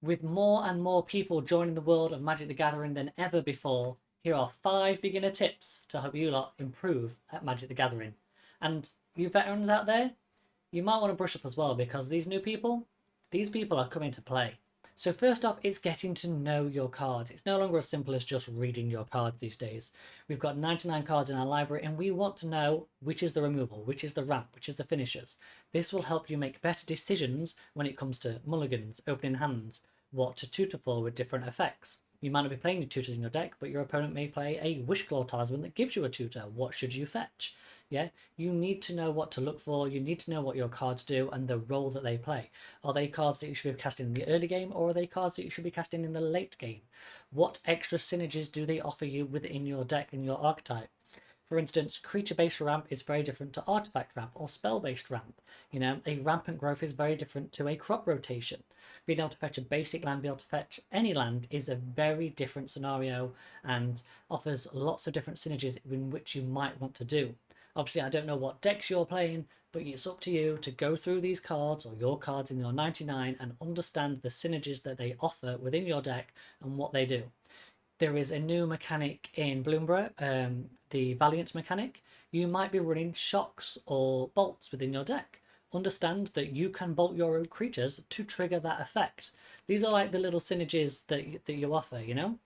With more and more people joining the world of Magic the Gathering than ever before, here are 5 beginner tips to help you lot improve at Magic the Gathering. And you veterans out there, you might want to brush up as well because these people are coming to play. So first off, it's getting to know your cards. It's no longer as simple as just reading your cards these days. We've got 99 cards in our library and we want to know which is the removal, which is the ramp, which is the finishers. This will help you make better decisions when it comes to mulligans, opening hands, what to tutor for with different effects. You might not be playing your tutors in your deck, but your opponent may play a Wishclaw Talisman that gives you a tutor. What should you fetch? Yeah, you need to know what to look for. You need to know what your cards do and the role that they play. Are they cards that you should be casting in the early game, or are they cards that you should be casting in the late game? What extra synergies do they offer you within your deck and your archetype? For instance, creature-based ramp is very different to artifact ramp or spell-based ramp. You know, a rampant growth is very different to a crop rotation. Being able to fetch a basic land, be able to fetch any land is a very different scenario and offers lots of different synergies in which you might want to do. Obviously, I don't know what decks you're playing, but it's up to you to go through these cards or your cards in your 99 and understand the synergies that they offer within your deck and what they do. There is a new mechanic in Bloomborough, the Valiant mechanic. You might be running shocks or bolts within your deck. Understand that you can bolt your own creatures to trigger that effect. These are like the little synergies that you offer, you know?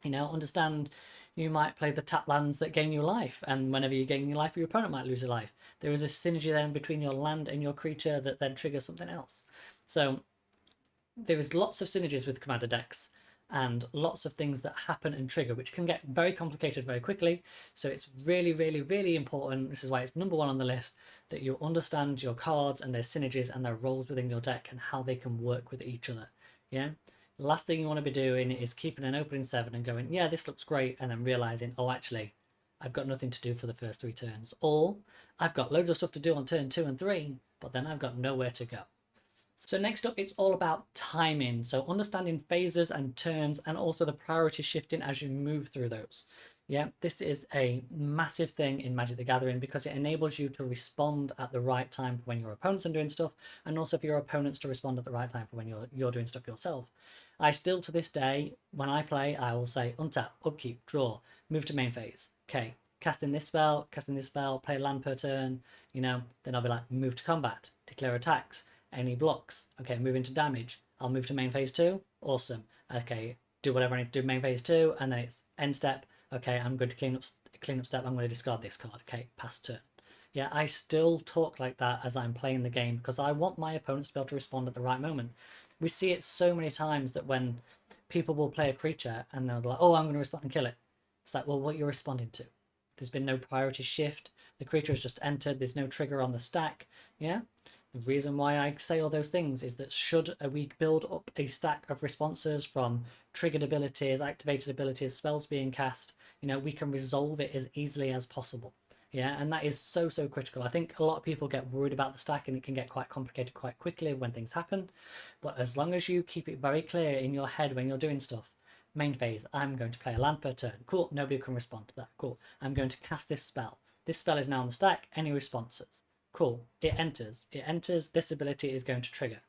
Understand you might play the tap lands that gain you life, and whenever you gain your life, your opponent might lose your life. There is a synergy then between your land and your creature that then triggers something else. So there is lots of synergies with commander decks and lots of things that happen and trigger, which can get very complicated very quickly. So it's really, really, really important. This is why it's number one on the list, that you understand your cards and their synergies and their roles within your deck and how they can work with each other. Yeah. Last thing you want to be doing is keeping an opening 7 and going, yeah, this looks great, and then realizing, oh, actually, I've got nothing to do for the first 3 turns, or I've got loads of stuff to do on turn 2 and 3, but then I've got nowhere to go. So next up, it's all about timing. So understanding phases and turns and also the priority shifting as you move through those. Yeah, this is a massive thing in Magic the Gathering because it enables you to respond at the right time when your opponents are doing stuff, and also for your opponents to respond at the right time for when you're doing stuff yourself. I still to this day, when I play, I will say untap, upkeep, draw, move to main phase. Okay, casting this spell, play land per turn, then I'll be like, move to combat, declare attacks, any blocks. Okay, move into damage. I'll move to main phase 2. Awesome. Okay, do whatever I need to do main phase 2, and then it's end step. Okay, I'm going to clean up step. I'm going to discard this card. Okay, pass turn. Yeah, I still talk like that as I'm playing the game because I want my opponents to be able to respond at the right moment. We see it so many times that when people will play a creature and they'll be like, oh, I'm going to respond and kill it. It's like, well, what you're responding to? There's been no priority shift. The creature has just entered. There's no trigger on the stack. Yeah, the reason why I say all those things is that should we build up a stack of responses from triggered abilities, activated abilities, spells being cast, we can resolve it as easily as possible. Yeah, and that is so, so critical. I think a lot of people get worried about the stack and it can get quite complicated quite quickly when things happen. But as long as you keep it very clear in your head when you're doing stuff, main phase, I'm going to play a land per turn. Cool, nobody can respond to that. Cool, I'm going to cast this spell. This spell is now on the stack. Any responses? Cool. It enters. It enters. This ability is going to trigger.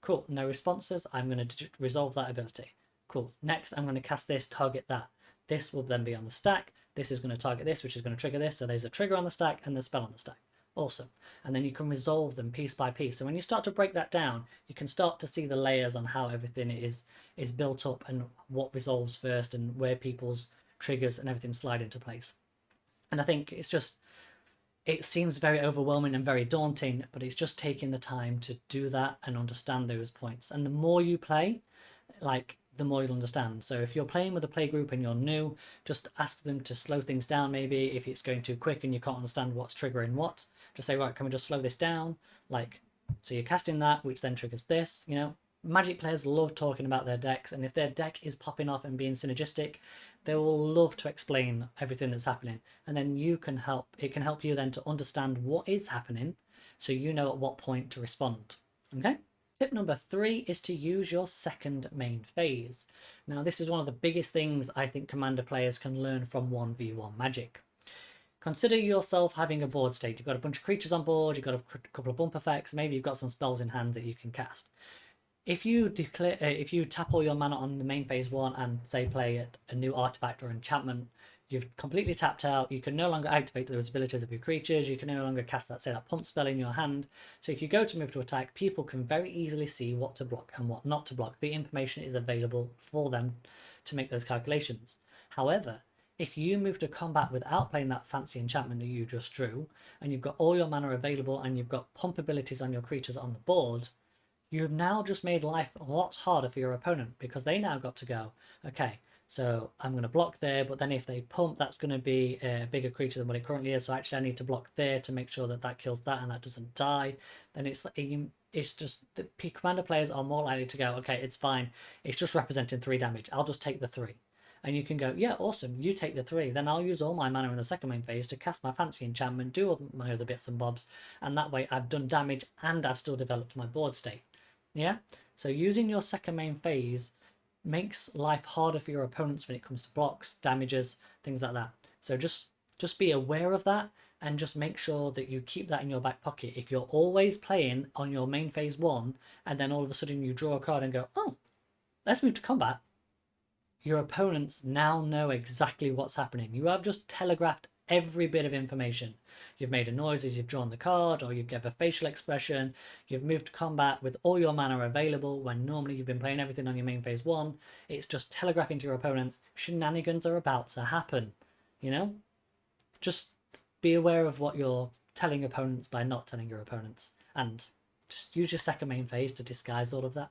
Cool. No responses. I'm going to resolve that ability. Cool. Next, I'm going to cast this, target that. This will then be on the stack. This is going to target this, which is going to trigger this. So there's a trigger on the stack and the spell on the stack. Awesome. And then you can resolve them piece by piece. So when you start to break that down, you can start to see the layers on how everything is built up and what resolves first and where people's triggers and everything slide into place. And I think it seems very overwhelming and very daunting, but it's just taking the time to do that and understand those points. And the more you play, the more you'll understand. So if you're playing with a play group and you're new, just ask them to slow things down maybe if it's going too quick and you can't understand what's triggering what. Just say, right, can we just slow this down? So you're casting that, which then triggers this, Magic players love talking about their decks, and if their deck is popping off and being synergistic, they will love to explain everything that's happening. And then it can help you then to understand what is happening so you know at what point to respond. Okay? Tip number 3 is to use your second main phase. Now, this is one of the biggest things I think Commander players can learn from 1v1 Magic. Consider yourself having a board state. You've got a bunch of creatures on board, you've got a couple of bump effects, maybe you've got some spells in hand that you can cast. if you declare, if you tap all your mana on the main phase one and say play a new artifact or enchantment, you've completely tapped out. You can no longer activate those abilities of your creatures. You can no longer cast that, say, that pump spell in your hand. So if you go to move to attack, people can very easily see what to block and what not to block. The information is available for them to make those calculations. However, if you move to combat without playing that fancy enchantment that you just drew, and you've got all your mana available and you've got pump abilities on your creatures on the board, you've now just made life a lot harder for your opponent, because they now got to go, okay, so I'm going to block there, but then if they pump, that's going to be a bigger creature than what it currently is. So actually I need to block there to make sure that that kills that and that doesn't die. Then it's just the commander players are more likely to go, okay, it's fine. It's just representing 3 damage. I'll just take the 3. And you can go, yeah, awesome, you take the 3. Then I'll use all my mana in the second main phase to cast my fancy enchantment, do all my other bits and bobs. And that way I've done damage and I've still developed my board state. Yeah, so using your second main phase makes life harder for your opponents when it comes to blocks, damages, things like that. So just be aware of that and just make sure that you keep that in your back pocket. If you're always playing on your main phase 1 and then all of a sudden you draw a card and go, oh, let's move to combat, your opponents now know exactly what's happening. You have just telegraphed every bit of information. You've made a noise as you've drawn the card, or you give a facial expression. You've moved to combat with all your mana available when normally you've been playing everything on your main phase 1. It's just telegraphing to your opponent shenanigans are about to happen. You know, just be aware of what you're telling opponents by not telling your opponents, and just use your second main phase to disguise all of that.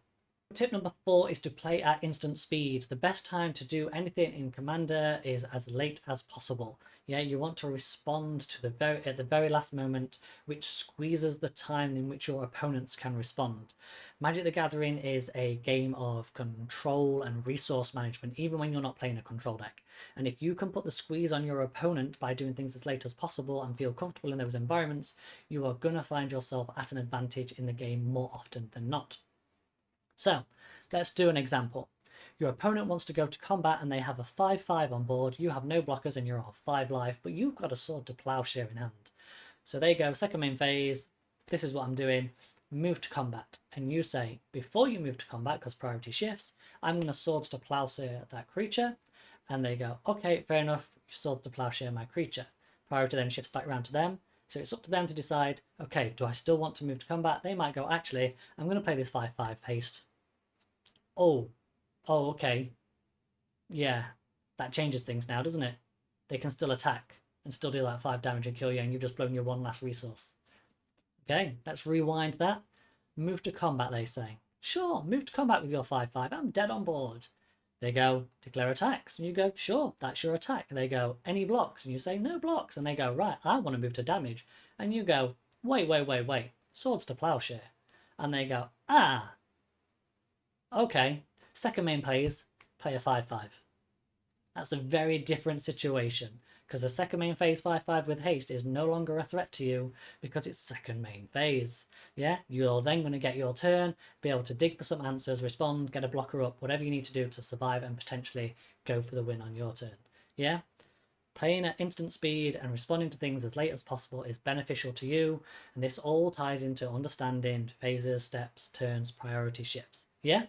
Tip number 4 is to play at instant speed. The best time to do anything in Commander is as late as possible. Yeah, you want to respond to at the very last moment, which squeezes the time in which your opponents can respond. Magic the Gathering is a game of control and resource management, even when you're not playing a control deck. And if you can put the squeeze on your opponent by doing things as late as possible and feel comfortable in those environments, you are going to find yourself at an advantage in the game more often than not. So let's do an example. Your opponent wants to go to combat and they have a 5/5 on board. You have no blockers and you're on 5 life, but you've got a Sword to Plowshare in hand. So they go, second main phase, this is what I'm doing, move to combat. And you say, before you move to combat, because priority shifts, I'm going to Swords to Plowshare that creature. And they go, okay, fair enough, you Swords to Plowshare my creature. Priority then shifts back around to them. So it's up to them to decide, okay, do I still want to move to combat? They might go, actually, I'm going to play this 5/5 haste. Oh, okay. Yeah, that changes things now, doesn't it? They can still attack and still do that 5 damage and kill you, and you've just blown your one last resource. Okay, let's rewind that. Move to combat, they say. Sure, move to combat with your 5/5. I'm dead on board. They go, declare attacks. And you go, sure, that's your attack. And they go, any blocks? And you say, no blocks. And they go, right, I want to move to damage. And you go, wait. Swords to Plowshare. And they go, ah, okay. Second main phase, play a 5/5. That's a very different situation, because the second main phase 5/5 with haste is no longer a threat to you because it's second main phase. Yeah, you're then going to get your turn, be able to dig for some answers, respond, get a blocker up, whatever you need to do to survive and potentially go for the win on your turn. Yeah, playing at instant speed and responding to things as late as possible is beneficial to you, and this all ties into understanding phases, steps, turns, priority shifts. Yeah,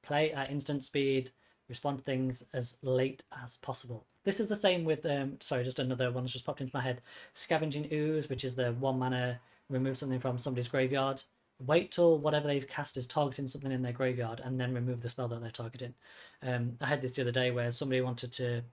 play at instant speed, respond to things as late as possible. This is the same with, sorry, just another one's just popped into my head. Scavenging Ooze, which is the 1 mana, remove something from somebody's graveyard. Wait till whatever they've cast is targeting something in their graveyard and then remove the spell that they're targeting. I had this the other day where somebody wanted to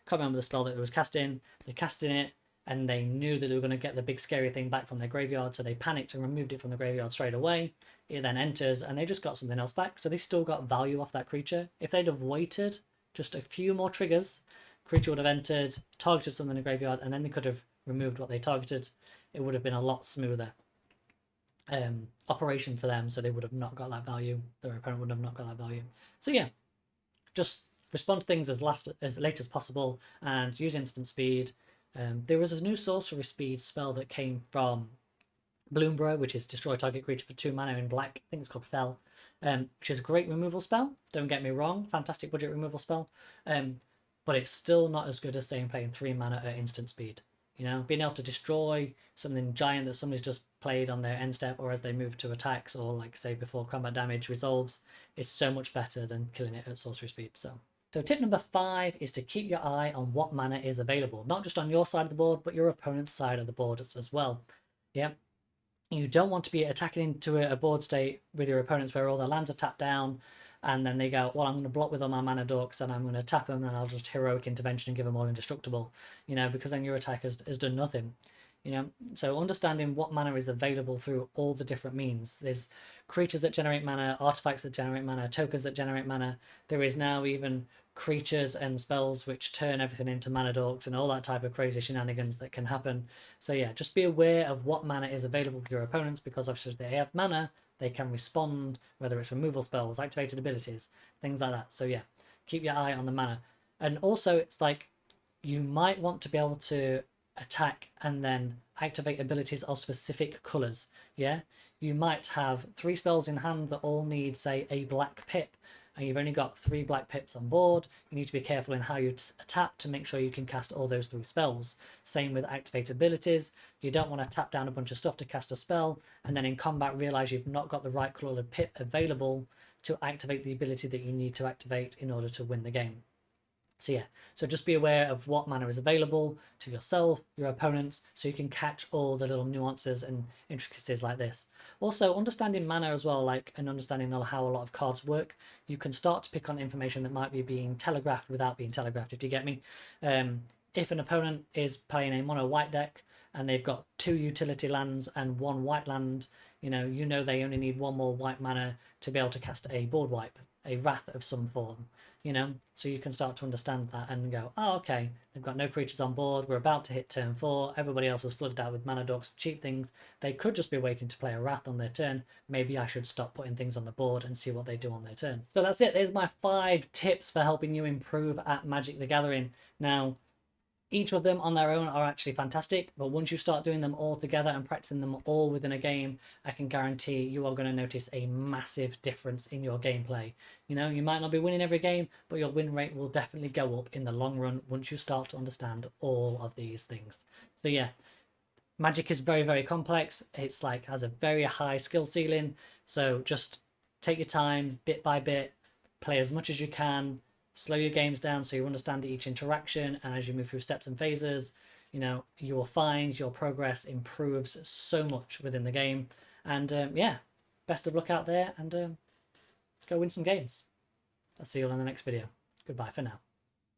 comment on the spell that it was casting. They casted it and they knew that they were going to get the big scary thing back from their graveyard, so they panicked and removed it from the graveyard straight away. It then enters and they just got something else back, so they still got value off that creature. If they'd have waited just a few more triggers, creature would have entered, targeted something in the graveyard, and then they could have removed what they targeted. It would have been a lot smoother operation for them, so they would have not got that value. Their opponent would have not got that value. So yeah, just respond to things as late as possible and use instant speed. There was a new sorcery speed spell that came from Bloomborough, which is destroy target creature for 2 mana in black. I think it's called Fell, which is a great removal spell. Don't get me wrong, fantastic budget removal spell. But it's still not as good as saying playing 3 mana at instant speed. You know, being able to destroy something giant that somebody's just played on their end step or as they move to attacks or, like, say, before combat damage resolves is so much better than killing it at sorcery speed. So tip number 5 is to keep your eye on what mana is available, not just on your side of the board, but your opponent's side of the board as well. Yeah, you don't want to be attacking into a board state with your opponents where all their lands are tapped down, and then they go, well, I'm going to block with all my mana dorks, and I'm going to tap them, and I'll just heroic intervention and give them all indestructible, you know, because then your attack has done nothing. You know, so understanding what mana is available through all the different means. There's creatures that generate mana, artifacts that generate mana, tokens that generate mana. There is now even creatures and spells which turn everything into mana dorks and all that type of crazy shenanigans that can happen. So yeah, just be aware of what mana is available to your opponents, because obviously if they have mana, they can respond, whether it's removal spells, activated abilities, things like that. So yeah, keep your eye on the mana. And also, it's like, you might want to be able to attack and then activate abilities of specific colours. Yeah, you might have 3 spells in hand that all need, say, a black pip, and you've only got 3 black pips on board. You need to be careful in how you tap to make sure you can cast all those 3 spells. Same with activate abilities. You don't want to tap down a bunch of stuff to cast a spell and then in combat realize you've not got the right coloured pip available to activate the ability that you need to activate in order to win the game. So yeah, so just be aware of what mana is available to yourself, your opponents, so you can catch all the little nuances and intricacies like this. Also, understanding mana as well, like, and understanding how a lot of cards work, you can start to pick on information that might be being telegraphed without being telegraphed, if you get me. If an opponent is playing a mono white deck and they've got 2 utility lands and 1 white land, you know they only need 1 more white mana to be able to cast a board wipe, a wrath of some form, you know, so you can start to understand that and go, oh, okay, they've got no creatures on board, we're about to hit turn 4, everybody else has flooded out with mana dorks, cheap things, they could just be waiting to play a wrath on their turn, maybe I should stop putting things on the board and see what they do on their turn. So that's it, there's my 5 tips for helping you improve at Magic the Gathering. Now, each of them on their own are actually fantastic, but once you start doing them all together and practicing them all within a game, I can guarantee you are going to notice a massive difference in your gameplay. You know, you might not be winning every game, but your win rate will definitely go up in the long run once you start to understand all of these things. So yeah, Magic is very, very complex. It's like has a very high skill ceiling. So just take your time, bit by bit, play as much as you can, slow your games down so you understand each interaction, and as you move through steps and phases, you know, you will find your progress improves so much within the game. And yeah, best of luck out there, and let's go win some games. I'll see you all in the next video. Goodbye for now.